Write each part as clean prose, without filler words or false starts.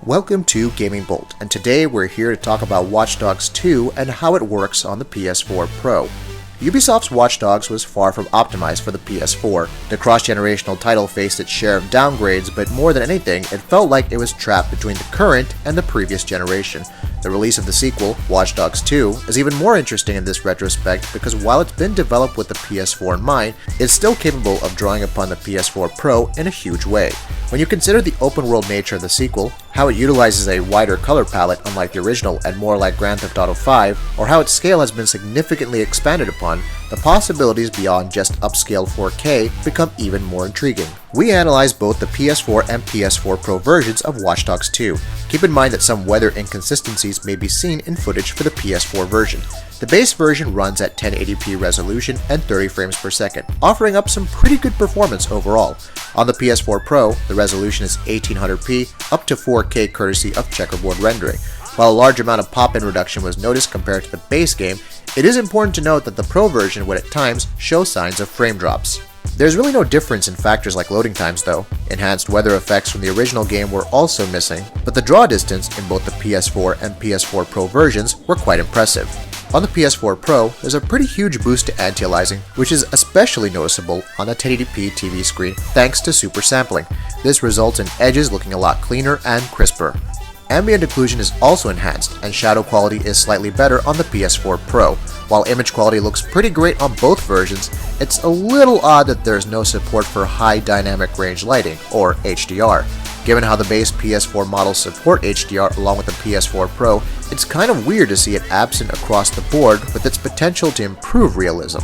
Welcome to Gaming Bolt, and today we're here to talk about Watch Dogs 2 and how it works on the PS4 Pro. Ubisoft's Watch Dogs was far from optimized for the PS4. The cross-generational title faced its share of downgrades, but more than anything, it felt like it was trapped between the current and the previous generation. The release of the sequel, Watch Dogs 2, is even more interesting in this retrospect because while it's been developed with the PS4 in mind, it's still capable of drawing upon the PS4 Pro in a huge way. When you consider the open-world nature of the sequel, how it utilizes a wider color palette unlike the original and more like Grand Theft Auto 5, or how its scale has been significantly expanded upon, the possibilities beyond just upscale 4K become even more intriguing. We analyzed both the PS4 and PS4 Pro versions of Watch Dogs 2. Keep in mind that some weather inconsistencies may be seen in footage for the PS4 version. The base version runs at 1080p resolution and 30 frames per second, offering up some pretty good performance overall. On the PS4 Pro, the resolution is 1800p up to 4K courtesy of checkerboard rendering. While a large amount of pop-in reduction was noticed compared to the base game, it is important to note that the Pro version would at times show signs of frame drops. There's really no difference in factors like loading times though. Enhanced weather effects from the original game were also missing, but the draw distance in both the PS4 and PS4 Pro versions were quite impressive. On the PS4 Pro, there's a pretty huge boost to anti-aliasing, which is especially noticeable on the 1080p TV screen thanks to super sampling. This results in edges looking a lot cleaner and crisper. Ambient occlusion is also enhanced, and shadow quality is slightly better on the PS4 Pro. While image quality looks pretty great on both versions, it's a little odd that there's no support for high dynamic range lighting, or HDR. Given how the base PS4 models support HDR along with the PS4 Pro, it's kind of weird to see it absent across the board with its potential to improve realism.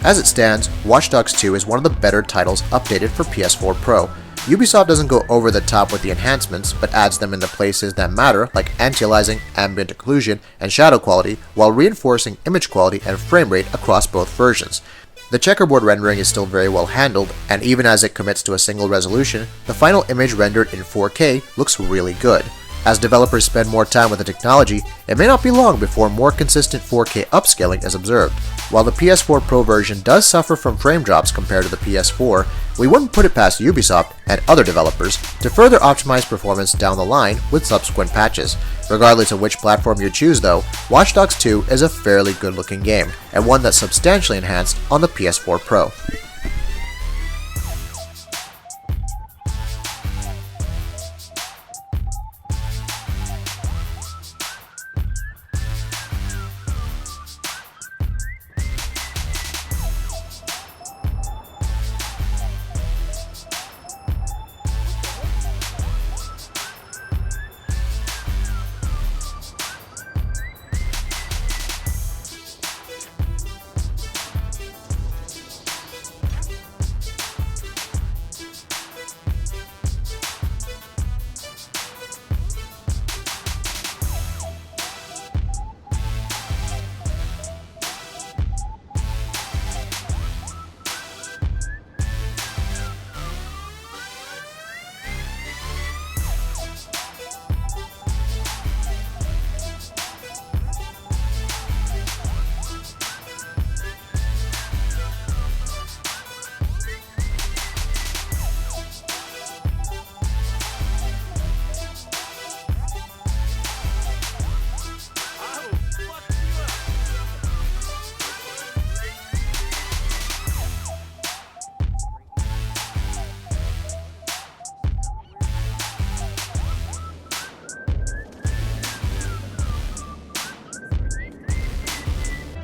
As it stands, Watch Dogs 2 is one of the better titles updated for PS4 Pro. Ubisoft doesn't go over the top with the enhancements, but adds them in the places that matter like anti-aliasing, ambient occlusion, and shadow quality, while reinforcing image quality and frame rate across both versions. The checkerboard rendering is still very well handled, and even as it commits to a single resolution, the final image rendered in 4K looks really good. As developers spend more time with the technology, it may not be long before more consistent 4K upscaling is observed. While the PS4 Pro version does suffer from frame drops compared to the PS4, we wouldn't put it past Ubisoft and other developers to further optimize performance down the line with subsequent patches. Regardless of which platform you choose though, Watch Dogs 2 is a fairly good looking game, and one that's substantially enhanced on the PS4 Pro.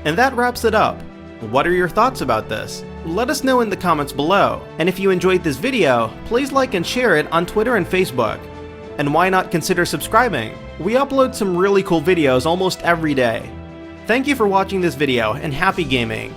And that wraps it up. What are your thoughts about this? Let us know in the comments below. And if you enjoyed this video, please like and share it on Twitter and Facebook. And why not consider subscribing? We upload some really cool videos almost every day. Thank you for watching this video and happy gaming!